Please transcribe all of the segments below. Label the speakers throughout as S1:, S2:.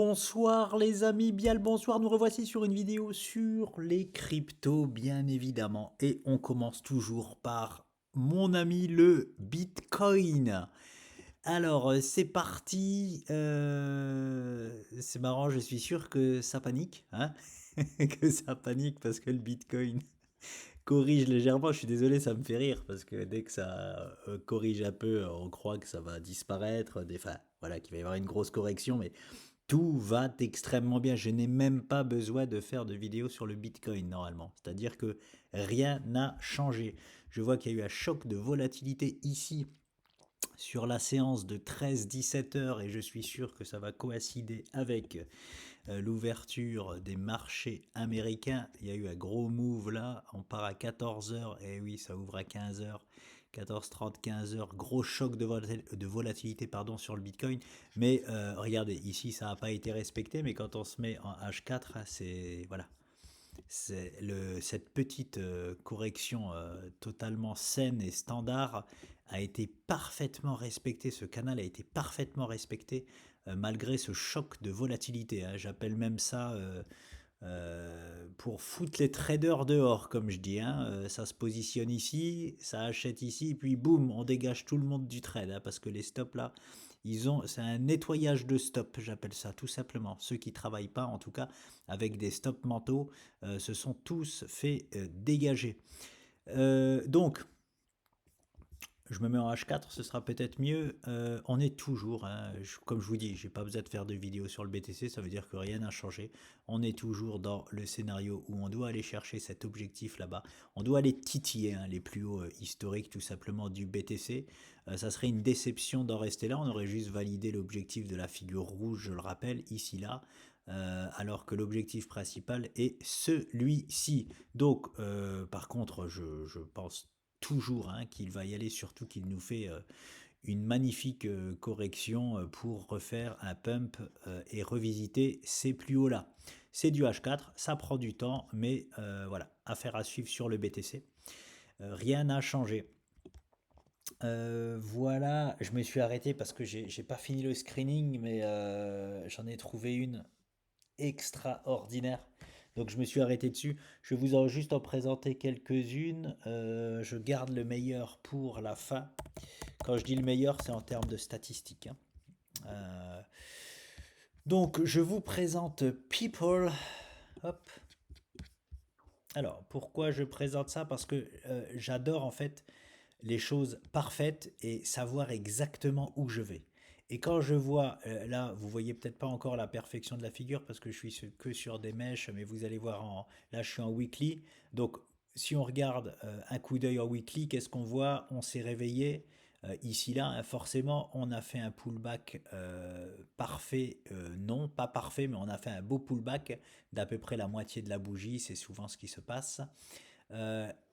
S1: bonsoir les amis, bien le bonsoir, nous revoici sur une vidéo sur les cryptos bien évidemment. Et on commence toujours par mon ami le Bitcoin. Alors c'est parti, c'est marrant, je suis sûr que ça panique, hein que ça panique parce que le Bitcoin corrige légèrement, je suis désolé, ça me fait rire parce que dès que ça corrige un peu, on croit que ça va disparaître, enfin voilà, qu'il va y avoir une grosse correction, mais tout va extrêmement bien. Je n'ai même pas besoin de faire de vidéo sur le Bitcoin normalement. C'est-à-dire que rien n'a changé. Je vois qu'il y a eu un choc de volatilité ici sur la séance de 13-17 heures et je suis sûr que ça va coïncider avec l'ouverture des marchés américains. Il y a eu un gros move là, on part à 14 heures et oui, ça ouvre à 15 heures. 14h30, 15h, gros choc de volatilité pardon, sur le Bitcoin. Mais regardez, ici, ça n'a pas été respecté, mais quand on se met en H4, c'est voilà, cette petite correction totalement saine et standard a été parfaitement respectée. Ce canal a été parfaitement respecté malgré ce choc de volatilité, hein. J'appelle même ça pour foutre les traders dehors, comme je dis, hein. Ça se positionne ici, ça achète ici, puis boum, on dégage tout le monde du trade, hein, parce que les stops là, c'est un nettoyage de stops, j'appelle ça tout simplement. Ceux qui travaillent pas, en tout cas, avec des stops mentaux, se sont tous fait dégager. Donc, je me mets en H4, ce sera peut-être mieux. On est toujours, hein, comme je vous dis, j'ai pas besoin de faire de vidéo sur le BTC, ça veut dire que rien n'a changé. On est toujours dans le scénario où on doit aller chercher cet objectif là-bas. On doit aller titiller, hein, les plus hauts historiques tout simplement du BTC. Ça serait une déception d'en rester là. On aurait juste validé l'objectif de la figure rouge, je le rappelle, ici là. Alors que l'objectif principal est celui-ci. Donc, par contre, je pense toujours, hein, qu'il va y aller, surtout qu'il nous fait une magnifique correction pour refaire un pump et revisiter ces plus hauts là. C'est du H4, ça prend du temps, mais voilà, affaire à suivre sur le BTC. Rien n'a changé. Voilà, je me suis arrêté parce que j'ai pas fini le screening, mais j'en ai trouvé une extraordinaire. Donc je me suis arrêté dessus. Je vais vous juste en présenter quelques-unes. Je garde le meilleur pour la fin. Quand je dis le meilleur, c'est en termes de statistiques, hein. Euh, donc je vous présente People. Hop. Alors pourquoi je présente ça? Parce que j'adore en fait les choses parfaites et savoir exactement où je vais. Et quand je vois, là, vous voyez peut-être pas encore la perfection de la figure parce que je suis que sur des mèches, mais vous allez voir, là je suis en weekly. Donc si on regarde un coup d'œil en weekly, qu'est-ce qu'on voit? On s'est réveillé ici là, hein, forcément on a fait un pullback parfait, non pas parfait, mais on a fait un beau pullback d'à peu près la moitié de la bougie, c'est souvent ce qui se passe.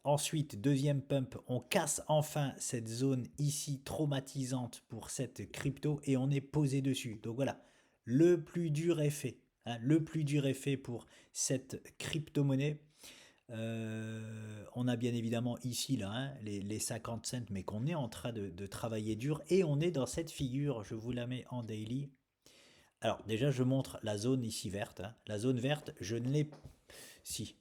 S1: Ensuite, deuxième pump, on casse enfin cette zone ici traumatisante pour cette crypto et on est posé dessus. Donc voilà, le plus dur est fait, hein, le plus dur est fait pour cette crypto-monnaie. On a bien évidemment ici là, hein, les 50 cents, mais qu'on est en train de travailler dur et on est dans cette figure, je vous la mets en daily. Alors déjà je montre la zone ici verte, hein. La zone verte, je ne l'ai si,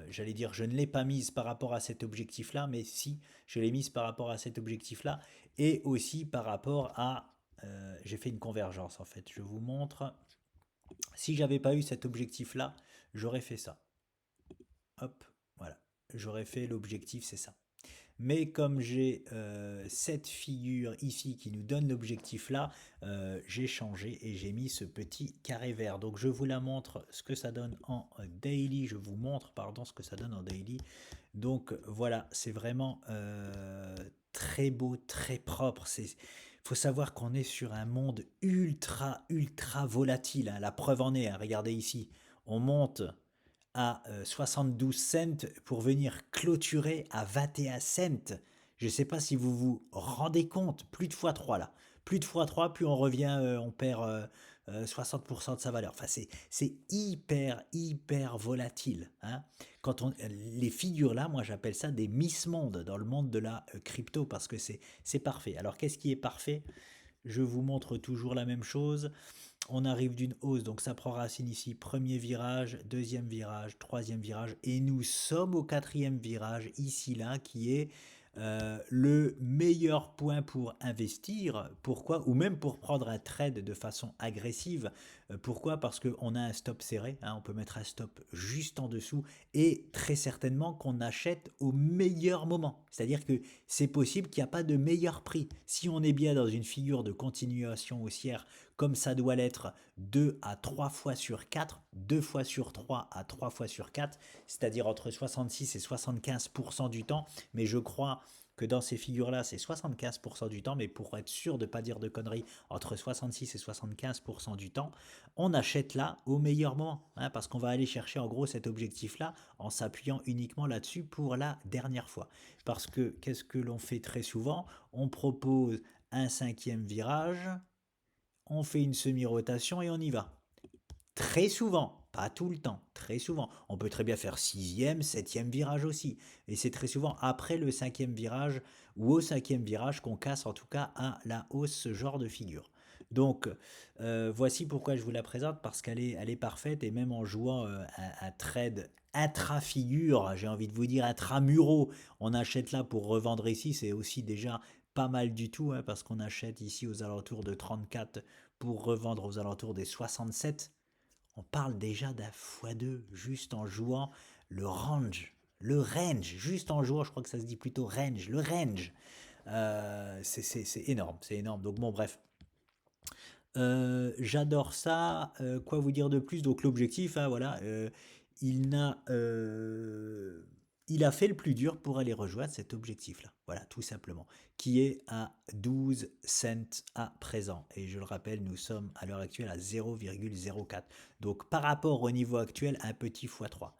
S1: j'allais dire, je ne l'ai pas mise par rapport à cet objectif-là, mais si, je l'ai mise par rapport à cet objectif-là, et aussi par rapport à... j'ai fait une convergence, en fait. Je vous montre. Si j'avais pas eu cet objectif-là, j'aurais fait ça. Hop, voilà. J'aurais fait l'objectif, c'est ça. Mais comme j'ai cette figure ici qui nous donne l'objectif là, j'ai changé et j'ai mis ce petit carré vert. Donc je vous la montre ce que ça donne en daily. Je vous montre, pardon, ce que ça donne en daily. Donc voilà, c'est vraiment très beau, très propre. Il faut savoir qu'on est sur un monde ultra, ultra volatile, hein. La preuve en est, hein. Regardez ici, on monte à 72 cents pour venir clôturer à 21 cents. Je ne sais pas si vous vous rendez compte, plus de x3 là. Plus de x3, plus on revient, on perd 60% de sa valeur. Enfin, c'est hyper, hyper volatile, hein. Les figures là, moi j'appelle ça des Miss Monde dans le monde de la crypto parce que c'est parfait. Alors qu'est-ce qui est parfait? Je vous montre toujours la même chose. on arrive d'une hausse, donc ça prend racine ici, premier virage, deuxième virage, troisième virage, et nous sommes au quatrième virage, ici, là, qui est le meilleur point pour investir. Pourquoi? Ou même pour prendre un trade de façon agressive. Pourquoi? Parce qu'on a un stop serré, hein, on peut mettre un stop juste en dessous, et très certainement qu'on achète au meilleur moment. C'est-à-dire que c'est possible qu'il n'y a pas de meilleur prix. Si on est bien dans une figure de continuation haussière, comme ça doit l'être 2 à 3 fois sur 4, 2 fois sur 3 à 3 fois sur 4, c'est-à-dire entre 66 et 75% du temps, mais je crois que dans ces figures-là, c'est 75% du temps, mais pour être sûr de ne pas dire de conneries, entre 66 et 75% du temps, on achète là au meilleur moment, hein, parce qu'on va aller chercher en gros cet objectif-là en s'appuyant uniquement là-dessus pour la dernière fois. Parce que qu'est-ce que l'on fait très souvent? On propose un cinquième virage, on fait une semi-rotation et on y va. Très souvent, pas tout le temps, très souvent. On peut très bien faire sixième, septième virage aussi. Et c'est très souvent après le cinquième virage ou au cinquième virage qu'on casse en tout cas à la hausse ce genre de figure. Donc voici pourquoi je vous la présente, parce qu'elle est parfaite, et même en jouant un trade intra-figure, j'ai envie de vous dire intramuro, on achète là pour revendre ici, c'est aussi déjà pas mal du tout, hein, parce qu'on achète ici aux alentours de 34 pour revendre aux alentours des 67. On parle déjà d'un x2 juste en jouant le range. Le range, juste en jouant, je crois que ça se dit plutôt range, le range. C'est énorme, c'est énorme. Donc bon, bref. J'adore ça. Quoi vous dire de plus? Donc l'objectif, hein, voilà, il n'a, il a fait le plus dur pour aller rejoindre cet objectif-là. Voilà, tout simplement, qui est à 12 cents à présent. Et je le rappelle, nous sommes à l'heure actuelle à 0,04. Donc par rapport au niveau actuel, un petit x3.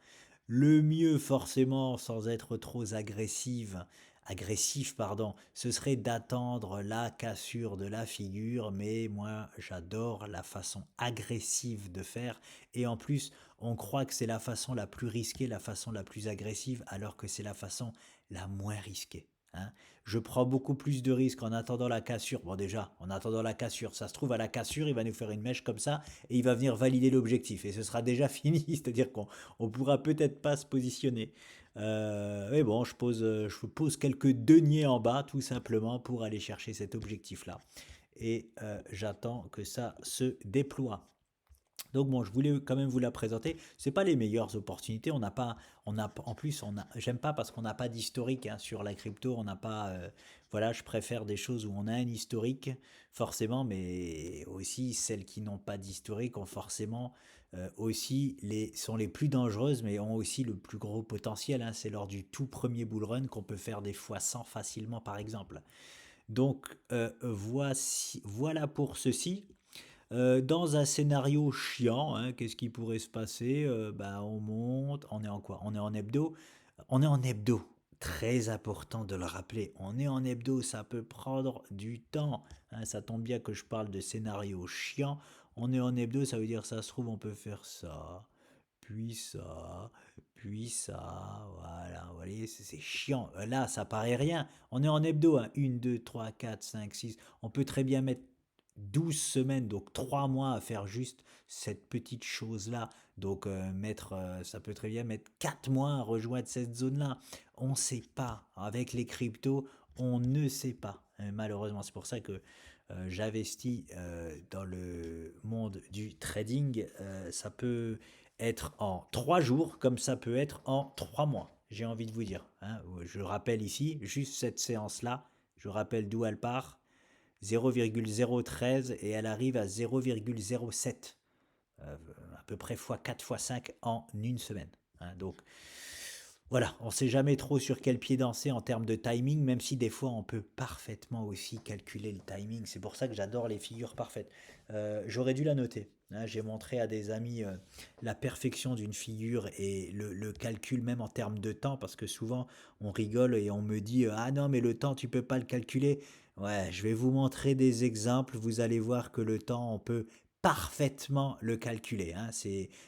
S1: Le mieux, forcément, sans être trop agressif, pardon, ce serait d'attendre la cassure de la figure, mais moi j'adore la façon agressive de faire, et en plus on croit que c'est la façon la plus risquée, la façon la plus agressive, alors que c'est la façon la moins risquée, hein. Je prends beaucoup plus de risques en attendant la cassure. Bon déjà, en attendant la cassure, ça se trouve à la cassure, il va nous faire une mèche comme ça, et il va venir valider l'objectif, et ce sera déjà fini, c'est-à-dire qu'on pourra peut-être pas se positionner. Mais bon, je pose quelques deniers en bas, tout simplement, pour aller chercher cet objectif-là. Et j'attends que ça se déploie. Donc bon, je voulais quand même vous la présenter. C'est pas les meilleures opportunités. En plus, j'aime pas parce qu'on n'a pas d'historique, hein, sur la crypto. On n'a pas, voilà, je préfère des choses où on a un historique, forcément, mais aussi celles qui n'ont pas d'historique ont forcément aussi sont les plus dangereuses, mais ont aussi le plus gros potentiel, hein. C'est lors du tout premier bull run qu'on peut faire des fois 100 facilement, par exemple. Donc voilà pour ceci. Dans un scénario chiant, hein, qu'est-ce qui pourrait se passer? Bah, on monte, on est en quoi? On est en hebdo. On est en hebdo. Très important de le rappeler. On est en hebdo, ça peut prendre du temps, hein. Ça tombe bien que je parle de scénario chiant. On est en hebdo, ça veut dire ça se trouve, on peut faire ça, puis ça, puis ça. Voilà, vous voyez, c'est chiant. Là, ça paraît rien. On est en hebdo, hein. 1, 2, 3, 4, 5, 6. On peut très bien mettre 12 semaines, donc 3 mois à faire juste cette petite chose-là. Donc ça peut très bien mettre 4 mois à rejoindre cette zone-là. On ne sait pas. Avec les cryptos, on ne sait pas. Malheureusement, c'est pour ça que j'investis dans le monde du trading. Ça peut être en 3 jours, comme ça peut être en 3 mois. J'ai envie de vous dire, hein. Je rappelle ici, juste cette séance-là, je rappelle d'où elle part. 0,013 et elle arrive à 0,07, à peu près x4 x5 en une semaine, hein. Donc voilà, on ne sait jamais trop sur quel pied danser en termes de timing, même si des fois on peut parfaitement aussi calculer le timing. C'est pour ça que j'adore les figures parfaites. J'aurais dû la noter, hein. J'ai montré à des amis la perfection d'une figure et le calcul même en termes de temps, parce que souvent on rigole et on me dit ah non mais le temps tu peux pas le calculer. Ouais, je vais vous montrer des exemples, vous allez voir que le temps on peut parfaitement le calculer, hein.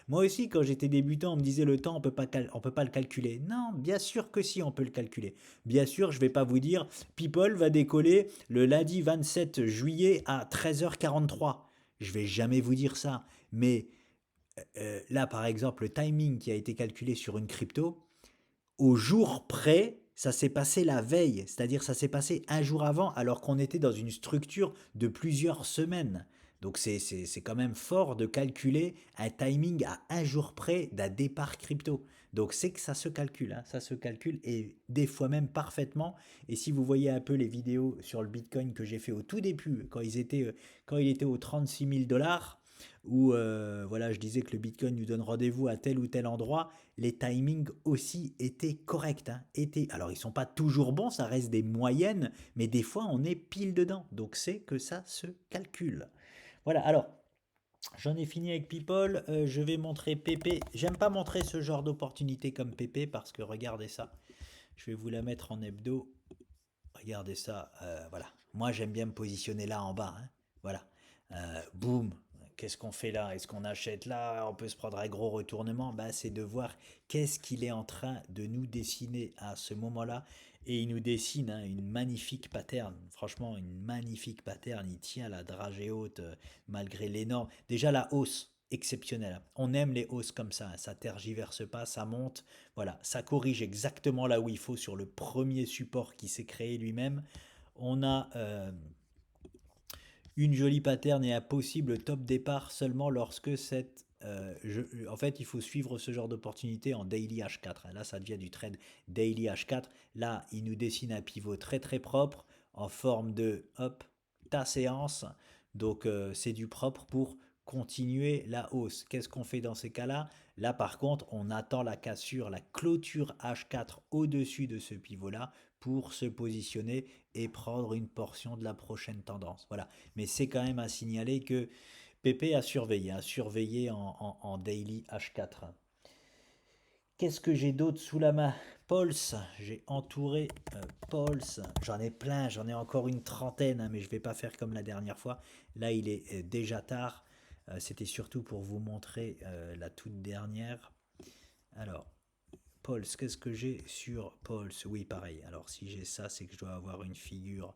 S1: Moi aussi, quand j'étais débutant, on me disait le temps, on peut pas le calculer. Non, bien sûr que si, on peut le calculer. Bien sûr, je vais pas vous dire, People va décoller le lundi 27 juillet à 13h43. Je vais jamais vous dire ça. Mais là, par exemple, le timing qui a été calculé sur une crypto, au jour près, ça s'est passé la veille, c'est-à-dire ça s'est passé un jour avant alors qu'on était dans une structure de plusieurs semaines. Donc c'est quand même fort de calculer un timing à un jour près d'un départ crypto. Donc c'est que ça se calcule, hein, ça se calcule et des fois même parfaitement. Et si vous voyez un peu les vidéos sur le Bitcoin que j'ai fait au tout début, quand il était aux 36 000 dollars, où voilà, je disais que le Bitcoin nous donne rendez-vous à tel ou tel endroit, les timings aussi étaient corrects, hein, alors ils sont pas toujours bons, ça reste des moyennes, mais des fois on est pile dedans. Donc c'est que ça se calcule. Voilà, alors j'en ai fini avec People, je vais montrer PP. J'aime pas montrer ce genre d'opportunité comme PP parce que regardez ça. Je vais vous la mettre en hebdo. Regardez ça, voilà. Moi j'aime bien me positionner là en bas, hein. Voilà. Boum. Qu'est-ce qu'on fait là? Est-ce qu'on achète là? On peut se prendre un gros retournement. Bah, c'est de voir qu'est-ce qu'il est en train de nous dessiner à ce moment-là. Et il nous dessine, hein, une magnifique pattern. Franchement, une magnifique pattern. Il tient la dragée haute malgré l'énorme. Déjà la hausse exceptionnelle. On aime les hausses comme ça, hein. Ça tergiverse pas, ça monte. Voilà, ça corrige exactement là où il faut sur le premier support qui s'est créé lui-même. On a une jolie pattern et un possible top départ seulement lorsque en fait, il faut suivre ce genre d'opportunité en daily H4, hein. Là, ça devient du trade daily H4. Là, il nous dessine un pivot très très propre en forme de hop, ta séance. Donc, c'est du propre pour continuer la hausse. Qu'est-ce qu'on fait dans ces cas-là? Là, par contre, on attend la cassure, la clôture H4 au-dessus de ce pivot-là pour se positionner et prendre une portion de la prochaine tendance. Voilà. Mais c'est quand même à signaler que PP a surveillé en daily H4. Qu'est-ce que j'ai d'autre sous la main? Pulse, j'ai entouré Pulse. J'en ai plein, j'en ai encore une trentaine, hein, mais je ne vais pas faire comme la dernière fois. Là, il est déjà tard. C'était surtout pour vous montrer la toute dernière. Alors, Pulse, qu'est-ce que j'ai sur Pulse? Oui, pareil. Alors, si j'ai ça, c'est que je dois avoir une figure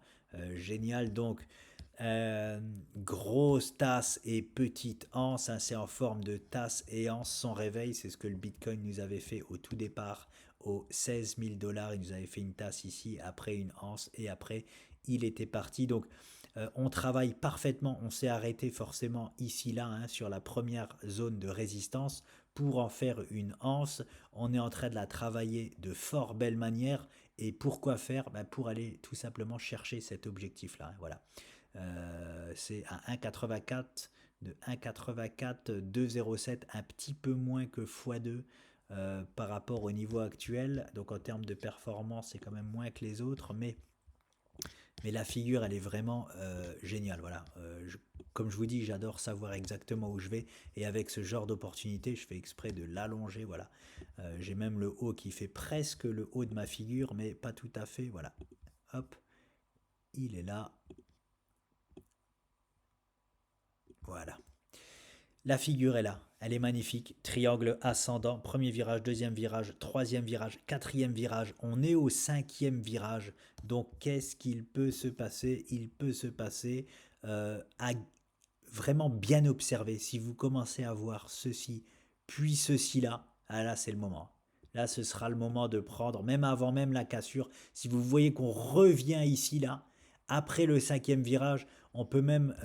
S1: géniale. Donc, grosse tasse et petite anse, hein, c'est en forme de tasse et anse sans réveil. C'est ce que le Bitcoin nous avait fait au tout départ, aux 16 000 dollars. Il nous avait fait une tasse ici, après une anse, et après, il était parti. Donc, on travaille parfaitement. On s'est arrêté forcément ici, là, hein, sur la première zone de résistance pour en faire une anse. On est en train de la travailler de fort belle manière. Et pourquoi faire? Ben, pour aller tout simplement chercher cet objectif-là, hein, voilà. C'est à 1,84, de 1,84 2,07, un petit peu moins que x2 par rapport au niveau actuel. Donc en termes de performance, c'est quand même moins que les autres, mais la figure, elle est vraiment géniale. Voilà. Comme je vous dis, j'adore savoir exactement où je vais. Et avec ce genre d'opportunité, je fais exprès de l'allonger. Voilà. J'ai même le haut qui fait presque le haut de ma figure, mais pas tout à fait. Voilà. Hop, il est là. Voilà. La figure est là, elle est magnifique. Triangle ascendant, premier virage, deuxième virage, troisième virage, quatrième virage. On est au cinquième virage. Donc qu'est-ce qu'il peut se passer? Il peut se passer à vraiment bien observer. Si vous commencez à voir ceci, puis ceci là, ah là c'est le moment. Là ce sera le moment de prendre, même avant même la cassure. Si vous voyez qu'on revient ici là, après le cinquième virage, on peut même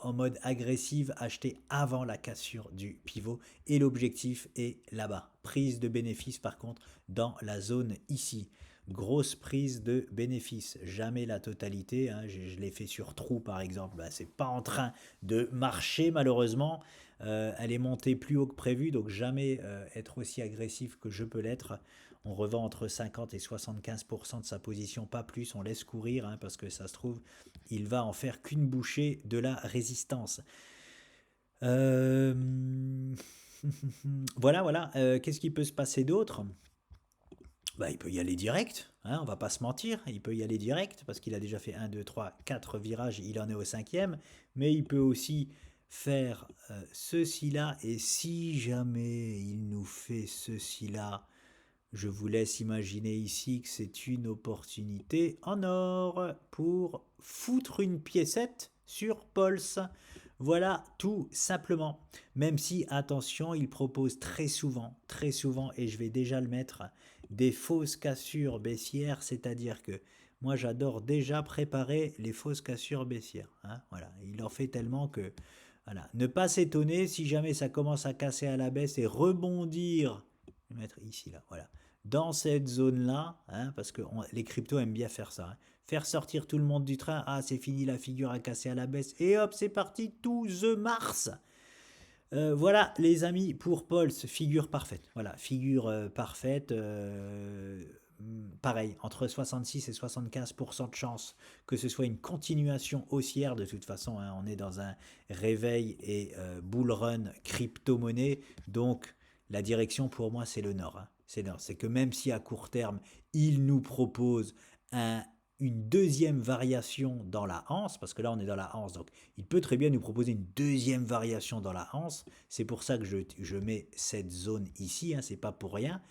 S1: en mode agressif acheter avant la cassure du pivot. Et l'objectif est là-bas. Prise de bénéfice par contre dans la zone ici. Grosse prise de bénéfice. Jamais la totalité, hein. Je l'ai fait sur trou par exemple. Ben, c'est pas en train de marcher malheureusement. Elle est montée plus haut que prévu, donc jamais être aussi agressif que je peux l'être. On revend entre 50 et 75% de sa position, pas plus. On laisse courir, hein, parce que ça se trouve, il va en faire qu'une bouchée de la résistance. Euh, voilà, voilà. Qu'est-ce qui peut se passer d'autre? Bah, il peut y aller direct, hein, on va pas se mentir, il peut y aller direct parce qu'il a déjà fait un 2 3 4 virages, il en est au cinquième, mais il peut aussi faire ceci là, et si jamais il nous fait ceci là, je vous laisse imaginer ici que c'est une opportunité en or pour foutre une piécette sur Pulse. Voilà tout simplement. Même si, attention, il propose très souvent, et je vais déjà le mettre, des fausses cassures baissières, c'est-à-dire que moi j'adore déjà préparer les fausses cassures baissières, hein, voilà, il en fait tellement que voilà, ne pas s'étonner si jamais ça commence à casser à la baisse et rebondir, je vais mettre ici là, voilà, dans cette zone-là, hein, parce que les cryptos aiment bien faire ça, hein. Faire sortir tout le monde du train, ah c'est fini, la figure a cassé à la baisse, et hop, c'est parti, tout the Mars. Voilà les amis pour Pulse, figure parfaite. Voilà, figure parfaite. Pareil, entre 66 et 75% de chance que ce soit une continuation haussière. De toute façon, hein, on est dans un réveil et bull run crypto-monnaie. Donc, la direction pour moi, c'est le nord, hein. C'est le nord. C'est que même si à court terme, il nous propose un, une deuxième variation dans la anse, parce que là, on est dans la anse. Donc, il peut très bien nous proposer une deuxième variation dans la anse. C'est pour ça que je mets cette zone ici, hein, c'est pas pour rien.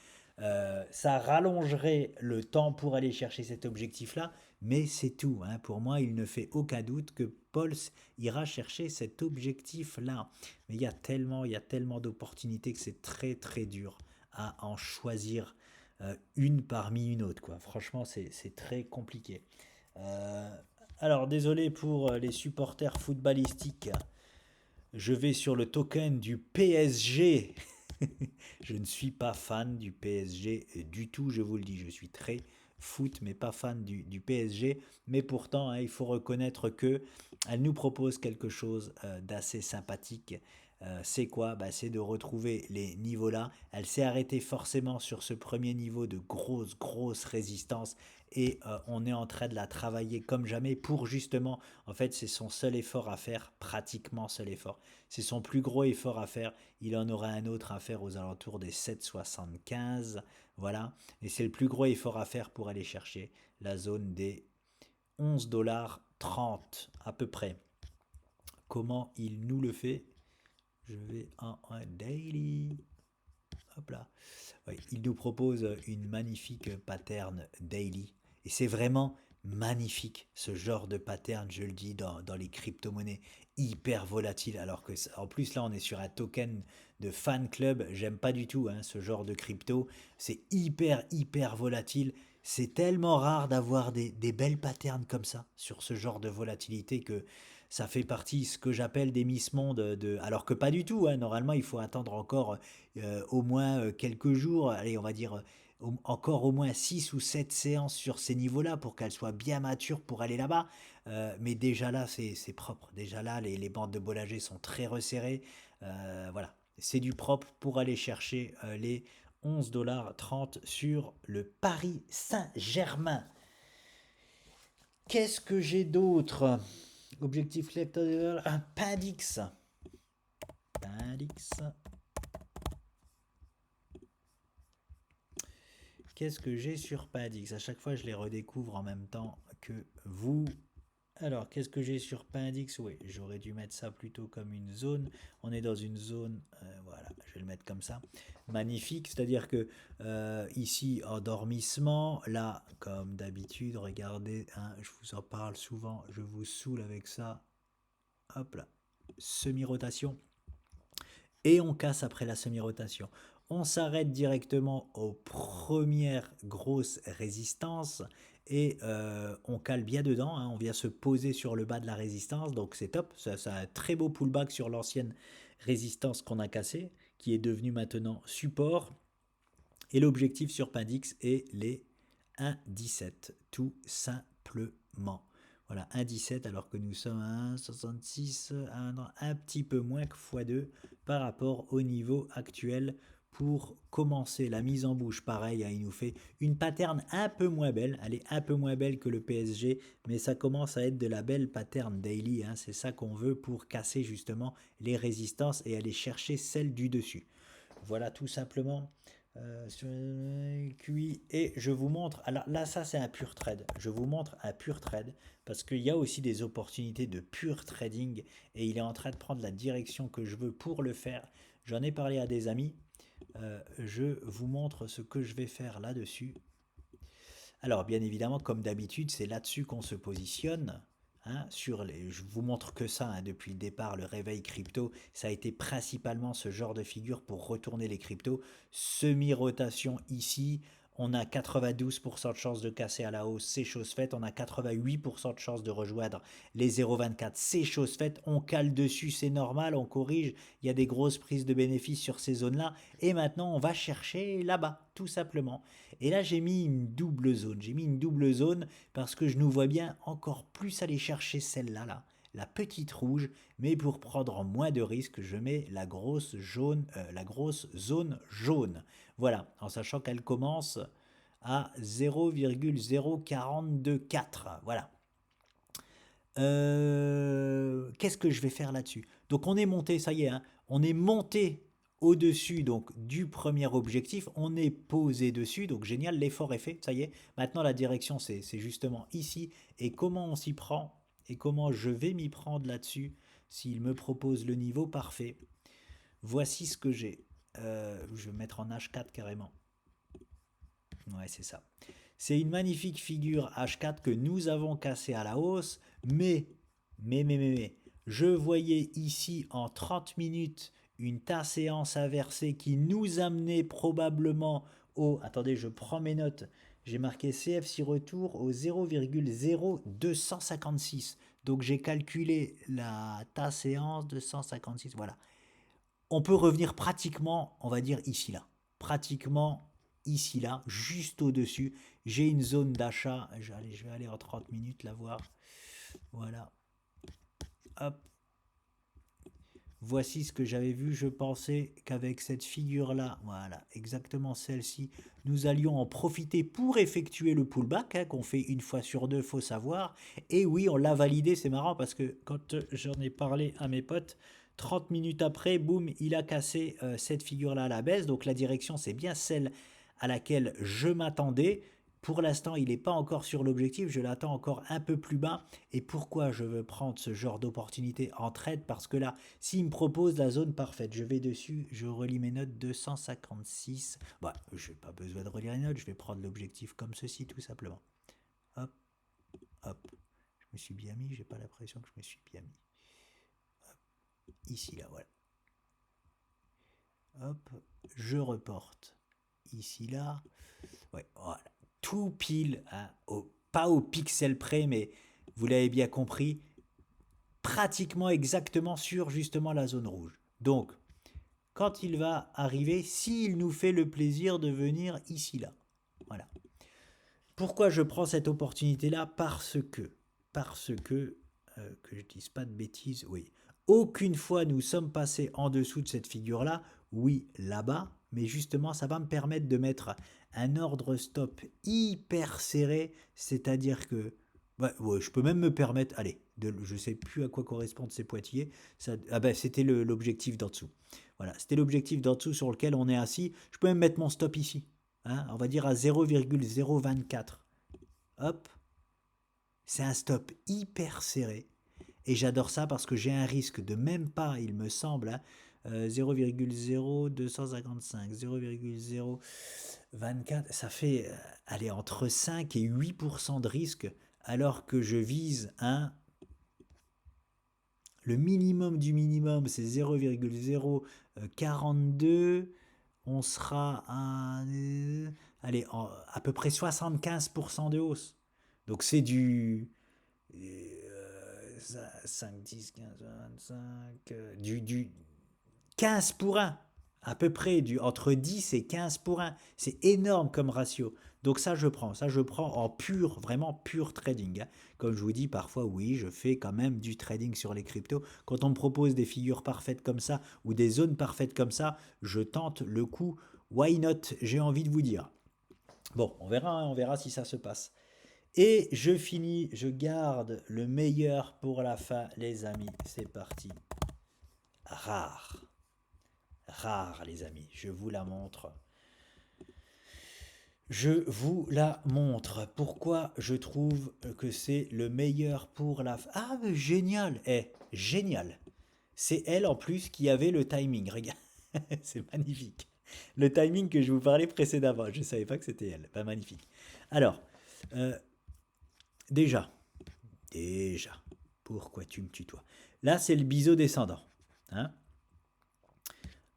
S1: Ça rallongerait le temps pour aller chercher cet objectif-là, mais c'est tout, hein. Pour moi, il ne fait aucun doute que Pulse ira chercher cet objectif-là. Mais il y a tellement d'opportunités que c'est très très dur à en choisir une parmi une autre, quoi. Franchement, c'est très compliqué. Euh, alors, désolé pour les supporters footballistiques. Je vais sur le token du PSG. Je ne suis pas fan du PSG du tout, je vous le dis. Je suis très foot, mais pas fan du PSG. Mais pourtant, hein, il faut reconnaître que elle nous propose quelque chose d'assez sympathique. C'est quoi? Bah, c'est de retrouver les niveaux là. Elle s'est arrêtée forcément sur ce premier niveau de grosse résistance et on est en train de la travailler comme jamais pour justement, en fait, c'est son seul effort à faire, pratiquement seul effort. C'est son plus gros effort à faire. Il en aura un autre à faire aux alentours des 7,75. Voilà. Et c'est le plus gros effort à faire pour aller chercher la zone des 11,30 $ à peu près. Comment il nous le fait? Je vais en un daily. Hop là. Oui, il nous propose une magnifique pattern daily. Et c'est vraiment magnifique ce genre de pattern, je le dis, dans les crypto-monnaies hyper volatiles. Alors que, en plus, là, on est sur un token de fan club. J'aime pas du tout hein, ce genre de crypto. C'est hyper volatile. C'est tellement rare d'avoir des belles patterns comme ça sur ce genre de volatilité que ça fait partie ce que j'appelle des Miss Monde alors que pas du tout hein. Normalement il faut attendre encore au moins quelques jours, allez on va dire encore au moins 6 ou 7 séances sur ces niveaux-là pour qu'elles soient bien matures pour aller là-bas. Mais déjà là c'est propre, déjà là les bandes de Bollinger sont très resserrées. Voilà, c'est du propre pour aller chercher les 11,30 $ sur le Paris Saint-Germain. Qu'est-ce que j'ai d'autre? Objectif left, un Pindix. Pindix. Qu'est-ce que j'ai sur Pindix? À chaque fois, je les redécouvre en même temps que vous. Alors, qu'est-ce que j'ai sur Pindix? Oui, j'aurais dû mettre ça plutôt comme une zone. On est dans une zone, voilà, je vais le mettre comme ça. Magnifique, c'est-à-dire que ici, endormissement, là, comme d'habitude, regardez, hein, je vous en parle souvent, je vous saoule avec ça. Hop là, semi-rotation. Et on casse après la semi-rotation. On s'arrête directement aux premières grosses résistances et on cale bien dedans, hein. On vient se poser sur le bas de la résistance, donc c'est top. Ça a un très beau pullback sur l'ancienne résistance qu'on a cassée, qui est devenue maintenant support. Et l'objectif sur Pindix est les 1,17, tout simplement. Voilà, 1,17 alors que nous sommes à 1,66, un petit peu moins que x2 par rapport au niveau actuel. Pour commencer la mise en bouche, pareil, hein, il nous fait une pattern un peu moins belle. Elle est un peu moins belle que le PSG, mais ça commence à être de la belle pattern daily, hein. C'est ça qu'on veut pour casser justement les résistances et aller chercher celle du dessus. Voilà tout simplement sur QI et je vous montre, alors là ça c'est un pur trade, je vous montre un pur trade parce qu'il y a aussi des opportunités de pur trading et il est en train de prendre la direction que je veux pour le faire. J'en ai parlé à des amis, je vous montre ce que je vais faire là-dessus. Alors bien évidemment comme d'habitude c'est là-dessus qu'on se positionne, hein, je vous montre que ça hein, depuis le départ, le réveil crypto, ça a été principalement ce genre de figure pour retourner les cryptos. Semi-rotation ici, on a 92% de chances de casser à la hausse, c'est chose faite. On a 88% de chances de rejoindre les 0,24, c'est chose faite. On cale dessus, c'est normal, on corrige. Il y a des grosses prises de bénéfices sur ces zones-là. Et maintenant, on va chercher là-bas, tout simplement. Et là, j'ai mis une double zone. J'ai mis une double zone parce que je nous vois bien encore plus aller chercher celle-là, là, la petite rouge. Mais pour prendre moins de risques, je mets la grosse zone jaune. Voilà, en sachant qu'elle commence à 0,0424. Voilà. Qu'est-ce que je vais faire là-dessus? Donc on est monté, ça y est, hein, on est monté au-dessus donc du premier objectif, on est posé dessus, donc génial, l'effort est fait, ça y est. Maintenant la direction c'est justement ici, et comment on s'y prend, et comment je vais m'y prendre là-dessus, s'il me propose le niveau parfait. Voici ce que j'ai. Je vais mettre en H4 carrément. Ouais, c'est ça. C'est une magnifique figure H4 que nous avons cassée à la hausse, mais, je voyais ici en 30 minutes une séance inversée qui nous amenait probablement au... Attendez, je prends mes notes. J'ai marqué CFC retour au 0,0256. Donc j'ai calculé la séance de 156. Voilà. On peut revenir pratiquement, on va dire ici là. Pratiquement ici là, juste au-dessus. J'ai une zone d'achat. Je vais aller en 30 minutes la voir. Voilà. Hop. Voici ce que j'avais vu. Je pensais qu'avec cette figure-là, voilà, exactement celle-ci, nous allions en profiter pour effectuer le pullback, hein, qu'on fait une fois sur deux, faut savoir. Et oui, on l'a validé, c'est marrant parce que quand j'en ai parlé à mes potes, 30 minutes après, boum, il a cassé cette figure-là à la baisse. Donc la direction, c'est bien celle à laquelle je m'attendais. Pour l'instant, il n'est pas encore sur l'objectif, je l'attends encore un peu plus bas. Et pourquoi je veux prendre ce genre d'opportunité en trade? Parce que là, s'il me propose la zone parfaite, je vais dessus, je relis mes notes 256. Bah, je n'ai pas besoin de relire les notes, je vais prendre l'objectif comme ceci tout simplement. Hop, hop. Je me suis bien mis, j'ai pas l'impression que je me suis bien mis. Hop, ici, là, voilà. Hop, je reporte. Ici, là. Ouais, voilà. Tout pile, hein, pas au pixel près, mais vous l'avez bien compris, pratiquement exactement sur justement la zone rouge. Donc, quand il va arriver, s'il nous fait le plaisir de venir ici là. Voilà. Pourquoi je prends cette opportunité là? Parce que je dise pas de bêtises, oui. Aucune fois nous sommes passés en dessous de cette figure là, oui là-bas, mais justement ça va me permettre de mettre un ordre stop hyper serré, c'est-à-dire que ouais, je peux même me permettre, allez, je sais plus à quoi correspondent ces pointillés, c'était l'objectif d'en dessous. Voilà, c'était l'objectif d'en dessous sur lequel on est assis. Je peux même mettre mon stop ici, hein, on va dire à 0,024. Hop, c'est un stop hyper serré. Et j'adore ça parce que j'ai un risque de même pas, il me semble, hein, 0,0255, 0,024, ça fait aller entre 5 et 8% de risque, alors que je vise le minimum du minimum, c'est 0,042. On sera à, allez, à peu près 75% de hausse. Donc c'est du 5, 10, 15, 25, du 15 pour 1, à peu près entre 10 et 15 pour 1. C'est énorme comme ratio. Donc ça je prends en pur, vraiment pur trading, hein. Comme je vous dis, parfois oui, je fais quand même du trading sur les cryptos. Quand on me propose des figures parfaites comme ça ou des zones parfaites comme ça, je tente le coup. Why not? J'ai envie de vous dire. Bon, on verra si ça se passe. Et je finis, je garde le meilleur pour la fin, les amis. C'est parti. Rare. Rare, les amis. Je vous la montre. Je vous la montre. Pourquoi je trouve que c'est le meilleur pour la fin? Ah, mais génial. Génial. C'est elle en plus qui avait le timing. Regarde. C'est magnifique. Le timing que je vous parlais précédemment. Je ne savais pas que c'était elle. Pas magnifique. Alors, déjà, Pourquoi tu me tutoies? Là, c'est le biseau descendant. Hein.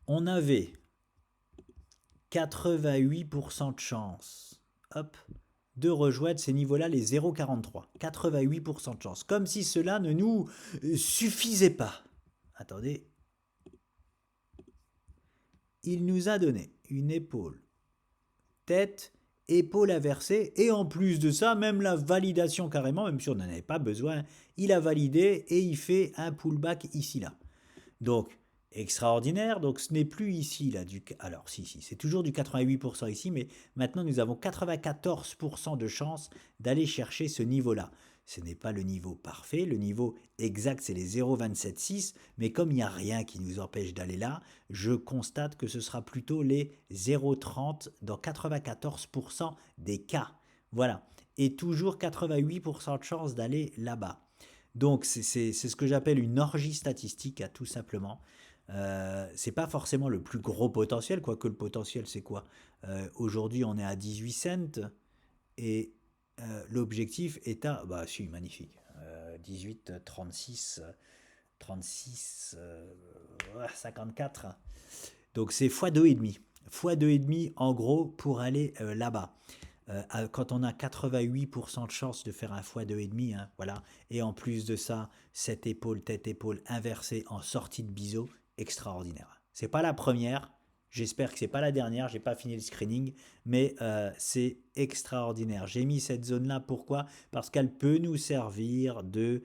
S1: On avait 88% de chance, hop, de rejoindre ces niveaux-là, les 0,43. 88% de chance. Comme si cela ne nous suffisait pas. Attendez. Il nous a donné une épaule, tête, épaule inversée, et en plus de ça, même la validation carrément, même si on n'en avait pas besoin, il a validé et il fait un pullback ici là. Donc, extraordinaire, donc ce n'est plus ici là du... Alors si, c'est toujours du 88% ici, mais maintenant nous avons 94% de chance d'aller chercher ce niveau-là. Ce n'est pas le niveau parfait, le niveau exact c'est les 0,276, mais comme il n'y a rien qui nous empêche d'aller là, je constate que ce sera plutôt les 0,30 dans 94% des cas. Voilà, et toujours 88% de chance d'aller là-bas. Donc c'est ce que j'appelle une orgie statistique, tout simplement. C'est pas forcément le plus gros potentiel, quoique le potentiel c'est quoi? Aujourd'hui on est à 18 cents et l'objectif est à... Bah si, magnifique. 18, 36, 36, 54. Donc c'est x2,5. x2,5 en gros pour aller là-bas. Quand on a 88% de chance de faire un x2,5, hein, voilà, et en plus de ça, cette épaule, tête, épaule inversée en sortie de biseau, extraordinaire. C'est pas la première, j'espère que c'est pas la dernière, j'ai pas fini le screening, mais c'est extraordinaire. J'ai mis cette zone-là, pourquoi? Parce qu'elle peut nous servir de...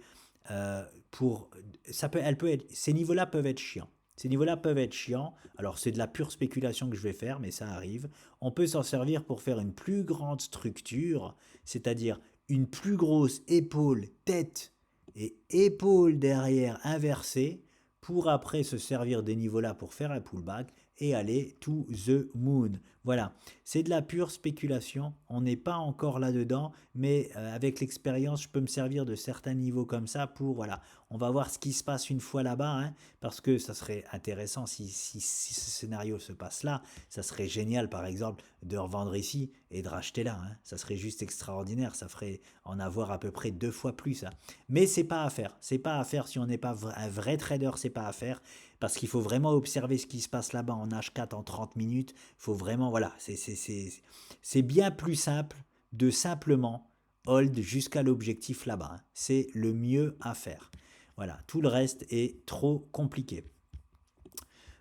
S1: ces niveaux-là peuvent être chiants. Ces niveaux-là peuvent être chiants. Alors, c'est de la pure spéculation que je vais faire, mais ça arrive. On peut s'en servir pour faire une plus grande structure, c'est-à-dire une plus grosse épaule, tête et épaule derrière inversée, pour après se servir des niveaux-là pour faire un pullback et aller to the moon. Voilà, c'est de la pure spéculation. On n'est pas encore là-dedans, mais avec l'expérience, je peux me servir de certains niveaux comme ça pour, voilà, on va voir ce qui se passe une fois là-bas, hein, parce que ça serait intéressant si ce scénario se passe là. Ça serait génial, par exemple, de revendre ici et de racheter là. Hein. Ça serait juste extraordinaire. Ça ferait en avoir à peu près 2 fois plus. Hein. Mais c'est pas à faire. C'est pas à faire si on n'est pas un vrai trader. C'est pas à faire parce qu'il faut vraiment observer ce qui se passe là-bas en H4 en 30 minutes. Il faut vraiment, voilà, c'est bien plus simple de simplement hold jusqu'à l'objectif là-bas. Hein. C'est le mieux à faire. Voilà, tout le reste est trop compliqué.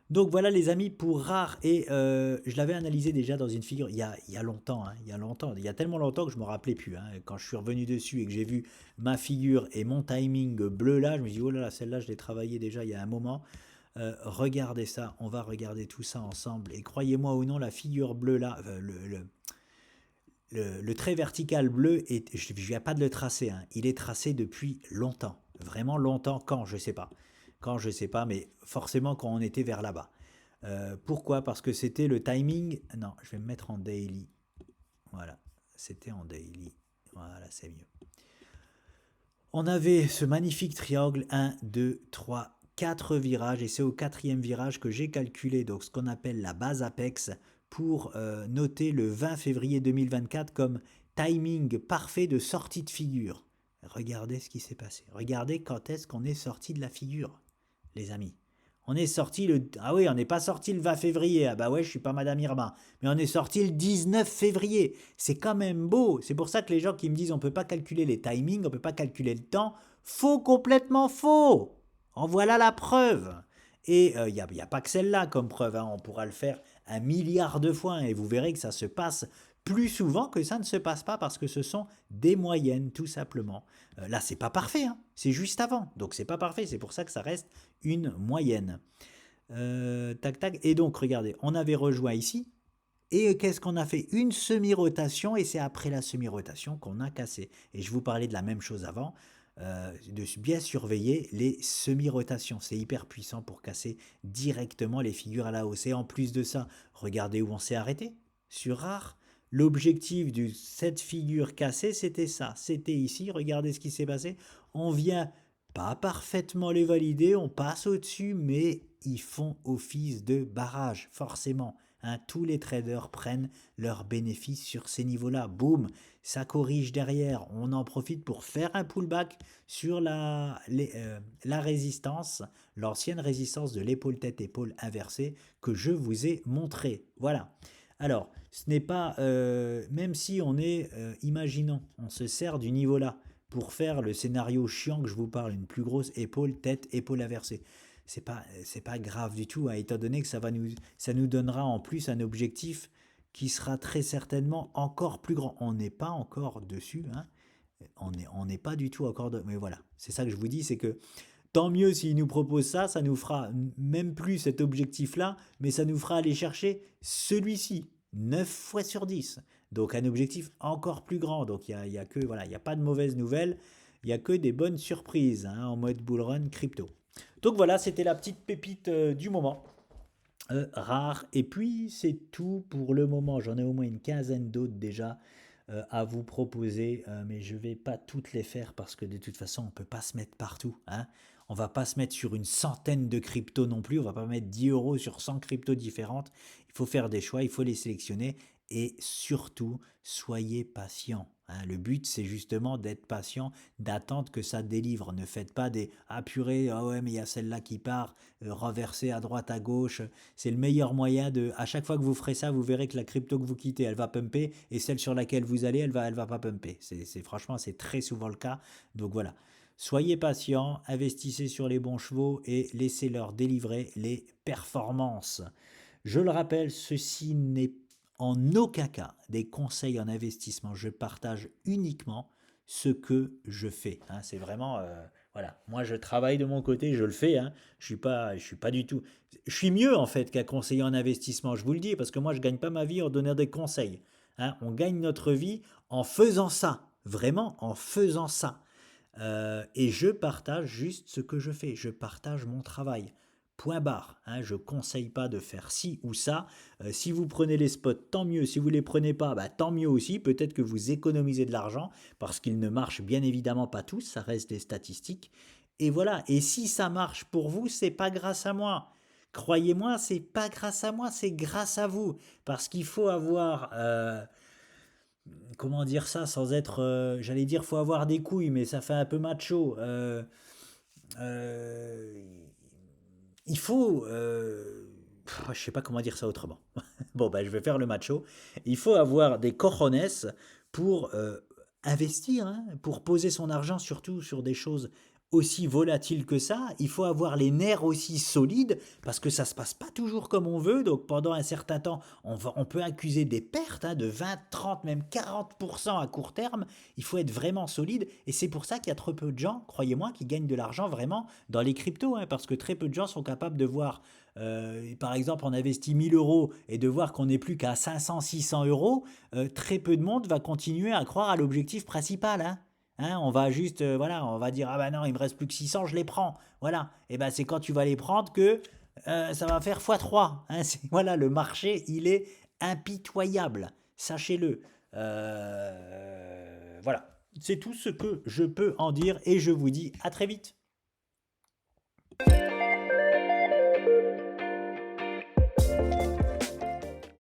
S1: Donc voilà les amis pour rare et je l'avais analysé déjà dans une figure il y a longtemps, hein, il y a tellement longtemps que je me rappelais plus. Hein. Quand je suis revenu dessus et que j'ai vu ma figure et mon timing bleu là, je me dis oh là là celle-là je l'ai travaillée déjà il y a un moment. Regardez ça, on va regarder tout ça ensemble et croyez-moi ou non la figure bleue là, le trait vertical bleu, je ne viens pas de le tracer, hein, il est tracé depuis longtemps, vraiment longtemps, quand je ne sais pas. Quand je ne sais pas, mais forcément quand on était vers là-bas. Pourquoi? Parce que c'était le timing... Non, je vais me mettre en daily. Voilà, c'était en daily. Voilà, c'est mieux. On avait ce magnifique triangle, 1, 2, 3, 4 virages, et c'est au 4e virage que j'ai calculé donc ce qu'on appelle la base apex, pour noter le 20 février 2024 comme timing parfait de sortie de figure. Regardez ce qui s'est passé. Regardez quand est-ce qu'on est sorti de la figure, les amis. On est sorti le... Ah oui, on n'est pas sorti le 20 février. Ah bah ouais, je suis pas Madame Irma. Mais on est sorti le 19 février. C'est quand même beau. C'est pour ça que les gens qui me disent on peut pas calculer les timings, on peut pas calculer le temps. Faux, complètement faux. En voilà la preuve. Et il n'y a pas que celle-là comme preuve. Hein. On pourra le faire 1 milliard de fois. Et vous verrez que ça se passe plus souvent que ça ne se passe pas parce que ce sont des moyennes tout simplement. Là c'est pas parfait, hein. C'est juste avant, donc c'est pas parfait, c'est pour ça que ça reste une moyenne. Tac tac, et donc regardez, on avait rejoint ici, et qu'est-ce qu'on a fait? Une semi-rotation, et c'est après la semi-rotation qu'on a cassé. Et je vous parlais de la même chose avant, de bien surveiller les semi-rotations. C'est hyper puissant pour casser directement les figures à la hausse. Et en plus de ça, regardez où on s'est arrêté, sur rare. L'objectif de cette figure cassée, c'était ça. C'était ici, regardez ce qui s'est passé. On vient pas parfaitement les valider, on passe au-dessus, mais ils font office de barrage, forcément. hein. Tous les traders prennent leurs bénéfices sur ces niveaux-là. Boum, ça corrige derrière. On en profite pour faire un pullback sur la résistance, l'ancienne résistance de l'épaule tête-épaule inversée que je vous ai montré. Voilà. Alors, ce n'est pas, même si on est, imaginons, on se sert du niveau là pour faire le scénario chiant que je vous parle, une plus grosse épaule, tête, épaule inversée. C'est pas grave du tout, hein, étant donné que ça nous donnera en plus un objectif qui sera très certainement encore plus grand. On n'est pas encore dessus, hein. On n'est pas du tout encore mais voilà, c'est ça que je vous dis, c'est que tant mieux s'il nous propose ça, ça nous fera même plus cet objectif-là, mais ça nous fera aller chercher celui-ci, 9 fois sur 10. Donc un objectif encore plus grand. Donc il y a que, voilà, il n'y a pas de mauvaises nouvelles, il n'y a que des bonnes surprises, hein, en mode bull run crypto. Donc voilà, c'était la petite pépite du moment. Rare. Et puis c'est tout pour le moment. J'en ai au moins une quinzaine d'autres déjà à vous proposer, mais je vais pas toutes les faire parce que de toute façon on peut pas se mettre partout, hein. On va pas se mettre sur une centaine de cryptos non plus, on va pas mettre 10 euros sur 100 cryptos différentes. Il faut faire des choix, il faut les sélectionner et surtout soyez patient, hein. Le but c'est justement d'être patient, d'attendre que ça délivre. Ne faites pas des ah purée, ah ouais mais il y a celle-là qui part, renverser à droite à gauche. C'est le meilleur moyen de, à chaque fois que vous ferez ça, vous verrez que la crypto que vous quittez, elle va pumper et celle sur laquelle vous allez, elle va pas pumper. Franchement, c'est très souvent le cas. Donc voilà. Soyez patient, investissez sur les bons chevaux et laissez-leur délivrer les performances. Je le rappelle, ceci n'est en aucun cas des conseils en investissement. Je partage uniquement ce que je fais, hein. C'est vraiment, voilà. Moi, je travaille de mon côté, je le fais, hein. Je suis pas du tout. Je suis mieux en fait qu'un conseiller en investissement. Je vous le dis parce que moi, je gagne pas ma vie en donnant des conseils, hein. On gagne notre vie en faisant ça, vraiment en faisant ça. Et je partage juste ce que je fais. Je partage mon travail. Point barre, hein. Je ne conseille pas de faire ci ou ça. Si vous prenez les spots, tant mieux. Si vous ne les prenez pas, bah, tant mieux aussi. Peut-être que vous économisez de l'argent parce qu'ils ne marchent bien évidemment pas tous. Ça reste des statistiques. Et voilà. Et si ça marche pour vous, c'est pas grâce à moi. Croyez-moi, c'est pas grâce à moi, c'est grâce à vous. Parce qu'il faut avoir, comment dire ça sans être, j'allais dire, faut avoir des couilles, mais ça fait un peu macho. Euh, il faut, je sais pas comment dire ça autrement. Bon, ben, je vais faire le macho. Il faut avoir des cojones pour investir, hein, pour poser son argent surtout sur des choses aussi volatiles que ça. Il faut avoir les nerfs aussi solides parce que ça se passe pas toujours comme on veut. Donc pendant un certain temps, on peut accuser des pertes, hein, de 20, 30, même 40% à court terme. Il faut être vraiment solide et c'est pour ça qu'il y a trop peu de gens, croyez-moi, qui gagnent de l'argent vraiment dans les cryptos, hein, parce que très peu de gens sont capables de voir, par exemple, on investit 1000 euros et de voir qu'on n'est plus qu'à 500, 600 euros, très peu de monde va continuer à croire à l'objectif principal, hein. Hein, on va juste, voilà, on va dire, ah bah non, il me reste plus que 600, je les prends. Voilà. Et ben c'est quand tu vas les prendre que ça va faire x3, hein. Voilà, le marché, il est impitoyable. Sachez-le. Voilà. C'est tout ce que je peux en dire et je vous dis à très vite.